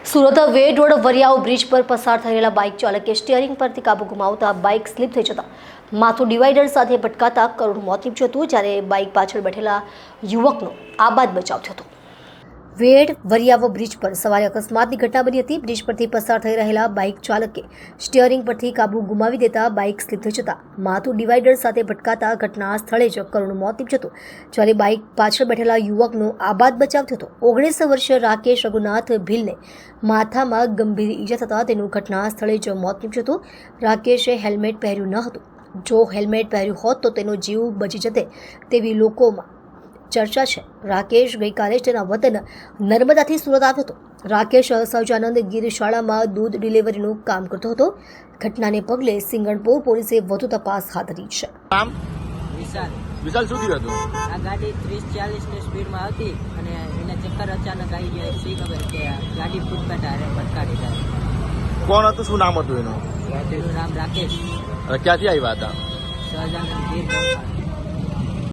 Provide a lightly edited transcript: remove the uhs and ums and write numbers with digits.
સુરત વેડ road Variyav bridge પર પસાર થયેલા બાઇક ચાલકે સ્ટીયરિંગ પરથી કાબુ ગુમાવતા બાઇક સ્લીપ થઈ જતા માથું ડિવાઈડર સાથે ભટકાતા કરુણ મોત નીપજ્યું હતું, જ્યારે બાઇક પાછળ બેઠેલા યુવકનો આબાદ બચાવ થયો હતો। વેડ વરિયાવ બ્રિજ પર સવારે અકસ્માતની ઘટના બની હતી। બ્રિજ પરથી પસાર થઈ રહેલા બાઇક ચાલકે સ્ટીયરિંગ પરથી કાબુ ગુમાવી દેતા બાઇક સ્લીપ થઈ જતા માથું ડિવાઈડર સાથે ભટકાતા ઘટના સ્થળે જ કરુણ મોત નીપજ્યું હતું, જ્યારે બાઇક પાછળ બેઠેલા યુવકનો આબાદ બચાવ થયો હતો। 19 વર્ષીય રાકેશ રઘુનાથ ભીલને માથામાં ગંભીર ઈજા થતાં તેનું ઘટના સ્થળે જ મોત નીપજ્યું હતું। રાકેશે હેલ્મેટ પહેર્યું ન હતું। જો હેલ્મેટ પહેર્યું હોત તો તેનો જીવ બચી જતે તેવી લોકોમાં ચર્ચા છે। રાકેશ ગઈકાલે તેના વતન નર્મદાથી સુરત આવ્યો હતો। રાકેશ સહજાનંદ ગીર શાળામાં દૂધ ડિલિવરીનું કામ કરતો હતો। ઘટનાને પગલે સિંગણપોર પોલીસે વધુ તપાસ હાથ ધરી છે। નામ વિશાલ વિશાલ શું થયું હતું? આ ગાડી 30-40 ની સ્પીડમાં હતી અને એને ચક્કર અચાનક આવી ગયા। શી ખબર કે ગાડી ફૂટપાથ હારે ભટકાડી જાય। કોણ હતું? શું નામ હતું એનું? એનું નામ રાકેશ ક્યાંથી આવ્યા હતા? સહજાનંદ ગીર